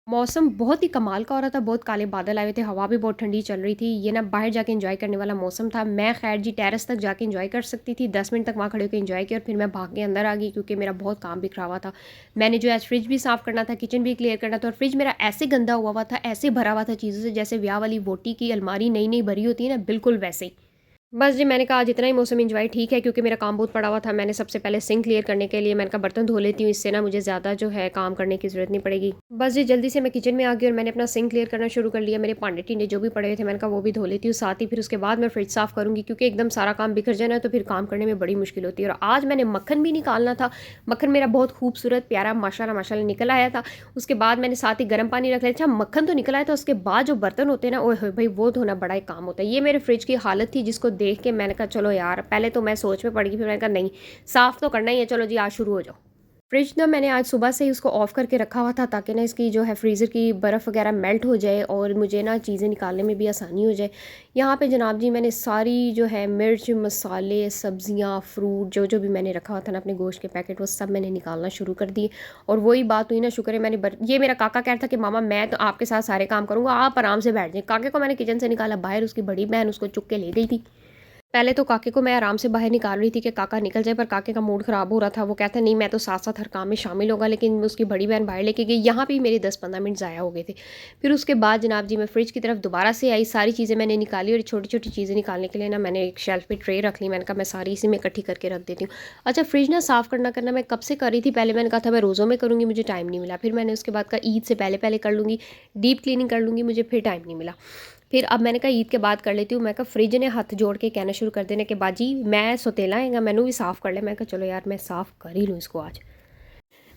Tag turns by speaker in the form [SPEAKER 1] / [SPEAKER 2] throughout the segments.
[SPEAKER 1] मौसम बहुत ही कमाल का हो रहा था, बहुत काले बादल आए हुए थे, हवा भी बहुत ठंडी चल रही थी। ये ना बाहर जाके एंजॉय करने वाला मौसम था। मैं खैर जी टेरेस तक जाके एंजॉय कर सकती थी, 10 मिनट तक वहाँ खड़े होकर एंजॉय किया और फिर मैं भाग के अंदर आ गई क्योंकि मेरा बहुत काम बिखरा हुआ था। मैंने जो आज फ्रिज भी साफ़ करना था, किचन भी क्लियर करना था और फ्रिज मेरा ऐसे गंदा हुआ था, ऐसे भरा हुआ था चीज़ों से, जैसे ब्याह वाली वोटी की अलमारी नई नई भरी होती है ना, बिल्कुल वैसे ही। बस जी, मैंने कहा आज इतना ही मौसम एंजॉय ठीक है क्योंकि मेरा काम बहुत पड़ा हुआ था। मैंने सबसे पहले सिंक क्लियर करने के लिए मैंने कहा बर्तन धो लेती हूँ, इससे ना मुझे ज़्यादा जो है काम करने की ज़रूरत नहीं पड़ेगी। बस जी, जल्दी से मैं किचन में आ गई और मैंने अपना सिंक क्लियर करना शुरू कर लिया। मेरे भांडे-टिंडे जो भी पड़े हुए थे मैंने कहा वो भी धो लेती हूँ, साथ ही फिर उसके बाद मैं फ्रिज साफ़ करूँगी क्योंकि एकदम सारा काम बिखर जाए ना तो फिर काम करने में बड़ी मुश्किल होती है। और आज मैंने मक्खन भी निकालना था। मक्खन मेरा बहुत खूबसूरत प्यारा माशाल्लाह माशाल्लाह निकल आया था। उसके बाद मैंने साथ ही गर्म पानी रख लिया। अच्छा, मक्खन तो निकल आया था, उसके बाद जो बर्तन होते हैं ना, ओए होए भई वो धोना बड़ा एक काम होता है। ये मेरे फ्रिज की हालत थी जिसको देख के मैंने कहा चलो यार, पहले तो मैं सोच में पड़ गई, फिर मैंने कहा नहीं, साफ़ तो करना ही है, चलो जी आज शुरू हो जाओ। फ्रिज ना मैंने आज सुबह से ही उसको ऑफ़ करके रखा हुआ था ताकि ना इसकी जो है फ्रीज़र की बर्फ़ वगैरह मेल्ट हो जाए और मुझे ना चीज़ें निकालने में भी आसानी हो जाए। यहाँ पे जनाब जी मैंने सारी जो है मिर्च, मसाले, सब्ज़ियाँ, फ्रूट जो भी मैंने रखा हुआ था ना अपने गोश्त के पैकेट, वो सब मैंने निकालना शुरू कर दिए। और वही बात हुई ना, शुक्र है मैंने ये मेरा काका कह रहा था कि मामा मैं तो आपके साथ सारे काम करूँगा, आप आराम से बैठ जाएँ। काके को मैंने किचन से निकाला बाहर, उसकी बड़ी बहन उसको चुक के ले गई थी। पहले तो काके को मैं आराम से बाहर निकाल रही थी कि काका निकल जाए, पर काके का मूड ख़राब हो रहा था। वो कहता नहीं मैं तो साथ-साथ हर काम में शामिल होगा, लेकिन उसकी बड़ी बहन बाहर लेके गई। यहाँ पे मेरे 10-15 मिनट ज़ाया हो गए थे। फिर उसके बाद जनाब जी मैं फ्रिज की तरफ दोबारा से आई, सारी चीज़ें मैंने निकाली और छोटी-छोटी चीज़ें निकालने के लिए ना मैंने एक शेल्फ़ पे ट्रे रख ली। मैंने कहा मैं सारी इसी में इकट्ठी करके रख देती हूँ। अच्छा, फ्रिज ना साफ़ करना मैं कब से कर रही थी, पहले मैंने कहा था मैं रोज़ों में करूँगी, मुझे टाइम नहीं मिला। फिर मैंने उसके बाद कहा ईद से पहले-पहले कर लूँगी, डीप क्लीनिंग कर लूँगी, मुझे फिर टाइम नहीं मिला। फिर अब मैंने कहा ईद के बाद कर लेती हूँ। मैं कहा फ्रिज ने हथ जोड़ के कहना शुरू कर देने कि बाजी मैं सुतेला हैगा, मैनू भी साफ़ कर ले। मैं कहा चलो यार मैं साफ़ कर ही लूँ इसको आज।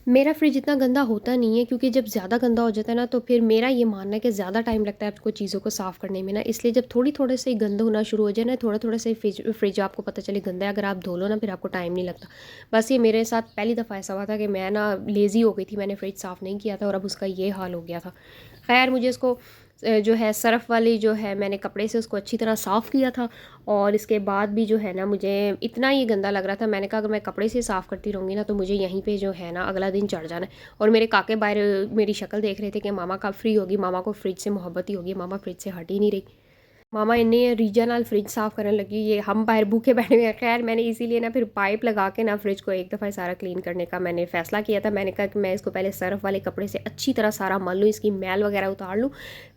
[SPEAKER 1] मेरा फ्रिज इतना गंदा होता नहीं है क्योंकि जब ज़्यादा गंदा हो जाता है ना तो फिर मेरा ये मानना है कि ज़्यादा टाइम लगता है आपको चीज़ों को साफ़ करने में ना, इसलिए जब थोड़े से ही गंदा होना शुरू हो जाए ना, थोड़ा से फ्रिज आपको पता चले गंदा है, अगर आप धो लो ना फिर आपको टाइम नहीं लगता। बस ये मेरे साथ पहली दफ़ा ऐसा हुआ था कि मैं ना लेज़ी हो गई थी, मैंने फ्रिज साफ़ नहीं किया था और अब उसका ये हाल हो गया था। खैर मुझे इसको जो है सर्फ़ वाली जो है मैंने कपड़े से उसको अच्छी तरह साफ़ किया था और इसके बाद भी जो है ना मुझे इतना ये गंदा लग रहा था, मैंने कहा अगर मैं कपड़े से साफ़ करती रहूँगी ना तो मुझे यहीं पे जो है ना अगला दिन चढ़ जाना है। और मेरे काके बाहर मेरी शक्ल देख रहे थे कि मामा कब फ्री होगी, मामा को फ्रिज से मोहब्बत ही होगी, मामा फ्रिज से हट ही नहीं रही। मामा इन्ने रीजनल फ्रिज साफ़ करने लगी, ये हम बाहर भूखे बैठे हुए हैं। खैर मैंने इसीलिए ना फिर पाइप लगा के ना फ्रिज को एक दफ़ा सारा क्लीन करने का मैंने फ़ैसला किया था। मैंने कहा कि मैं इसको पहले सर्फ़ वाले कपड़े से अच्छी तरह सारा मल लूँ, इसकी मैल वगैरह उतार लूँ,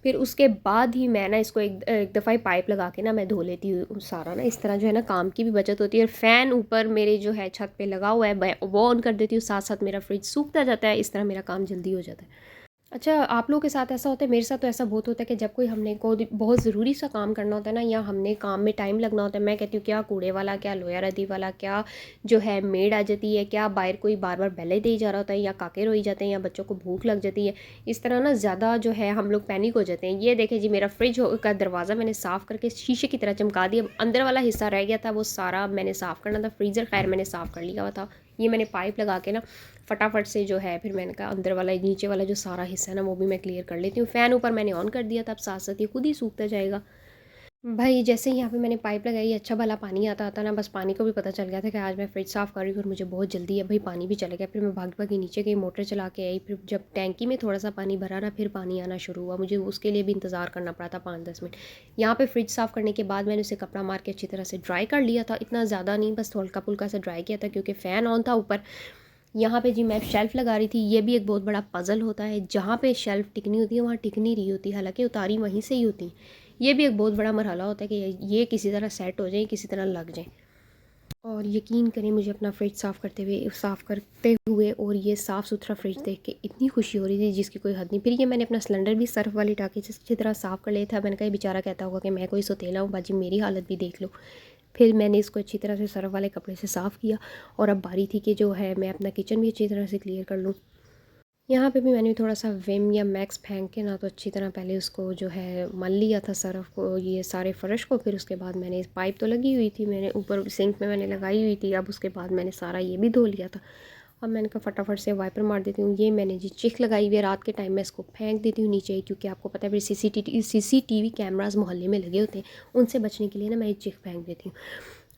[SPEAKER 1] फिर उसके बाद ही मैं ना इसको एक एक दफ़ा ही पाइप लगा के ना मैं धो लेती हूँ सारा ना। इस तरह जो है ना काम की भी बचत होती है और फ़ैन ऊपर मेरे जो है छत पे लगा हुआ है, मैं वो ऑन कर देती हूँ, साथ साथ मेरा फ्रिज सूखता जाता है, इस तरह मेरा काम जल्दी हो जाता है। अच्छा, आप लोगों के साथ ऐसा होता है? मेरे साथ तो ऐसा बहुत होता है कि जब कोई हमने को बहुत ज़रूरी सा काम करना होता है ना, या हमने काम में टाइम लगना होता है, मैं कहती हूँ क्या कूड़े वाला, क्या लोया रद्दी वाला, क्या जो है मेड आ जाती है, क्या बाहर कोई बार बार बेले दे जा रहा होता है, या काके रोई जाते हैं, या बच्चों को भूख लग जाती है। इस तरह ना ज़्यादा जो है हम लोग पैनिक हो जाते हैं। ये देखें जी, मेरा फ्रिज का दरवाज़ा मैंने साफ़ करके शीशे की तरह चमका दिया, अंदर वाला हिस्सा रह गया था वो सारा मैंने साफ़ करना था। फ्रीज़र खैर मैंने साफ़ कर लिया हुआ था। ये मैंने पाइप लगा के ना फटाफट से जो है फिर मैंने कहा अंदर वाला नीचे वाला जो सारा हिस्सा है ना वो भी मैं क्लियर कर लेती हूँ। फ़ैन ऊपर मैंने ऑन कर दिया था, अब साथ साथ ये खुद ही सूखता जाएगा। भाई जैसे ही यहाँ पे मैंने पाइप लगाई, अच्छा भला पानी आता आता ना, बस पानी को भी पता चल गया था कि आज मैं फ्रिज साफ़ कर रही हूँ और मुझे बहुत जल्दी है। भाई पानी भी चला गया, फिर मैं भाग भागी नीचे गई, मोटर चला के आई, फिर जब टैंकी में थोड़ा सा पानी भरा ना फिर पानी आना शुरू हुआ, मुझे उसके लिए भी इंतज़ार करना पड़ा था 5-10 मिनट। यहाँ पे फ्रिज साफ़ करने के बाद मैंने उसे कपड़ा मार के अच्छी तरह से ड्राई कर लिया था, इतना ज़्यादा नहीं, बस हल्का फुल्का से ड्राई किया था क्योंकि फ़ैन ऑन था ऊपर। यहाँ पे जी मैं शेल्फ़ लगा रही थी, ये भी एक बहुत बड़ा पज़ल होता है, जहाँ पे शेल्फ़ टिकनी होती है वहाँ टिक नहीं रही होती, हालाँकि उतारी वहीं से ही होती। ये भी एक बहुत बड़ा मरहला होता है कि ये किसी तरह सेट हो जाएँ, किसी तरह लग जाएँ। और यकीन करें मुझे अपना फ्रिज साफ़ करते हुए और ये साफ़ सुथरा फ्रिज देख के इतनी खुशी हो रही थी जिसकी कोई हद नहीं। फिर ये मैंने अपना सिलेंडर भी सर्फ़ वाली टाँकी से अच्छी तरह साफ़ कर लिया था। मैंने कहा ये बेचारा कहता होगा कि मैं कोई सौतेला हूँ, बाजी मेरी हालत भी देख लो। फिर मैंने इसको अच्छी तरह से सर्फ़ वाले कपड़े से साफ़ किया और अब बारी थी कि जो है मैं अपना किचन भी अच्छी तरह से क्लियर कर लूँ। यहाँ पे भी मैंने थोड़ा सा विम या मैक्स फेंक के ना तो अच्छी तरह पहले उसको जो है मल लिया था सर्फ़ को, ये सारे फ़र्श को। फिर उसके बाद मैंने पाइप तो लगी हुई थी, मैंने ऊपर सिंक में मैंने लगाई हुई थी, अब उसके बाद मैंने सारा ये भी धो लिया था। अब मैंने कहा फटाफट से वाइपर मार देती हूँ। ये मैंने जी चिक लगाई हुई है, रात के टाइम में इसको फेंक देती हूँ नीचे, क्योंकि आपको पता है फिर सीसीटीवी कैमरास मोहल्ले में लगे होते हैं, उनसे बचने के लिए ना मैं ये चिक फेंक देती हूँ।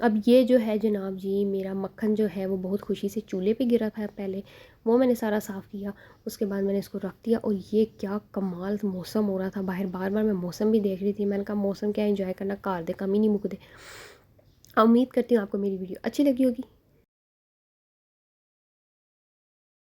[SPEAKER 1] अब ये जो है जनाब जी, मेरा मक्खन जो है वो बहुत खुशी से चूल्हे पे गिरा था पहले, वो मैंने सारा साफ़ किया। उसके बाद मैंने इसको रख दिया और ये क्या कमाल मौसम हो रहा था बाहर, बार-बार मैं मौसम भी देख रही थी। मैंने कहा मौसम क्या एंजॉय करना, घर दे कम ही नहीं मुकदे। उम्मीद करती हूँ आपको मेरी वीडियो अच्छी लगी होगी।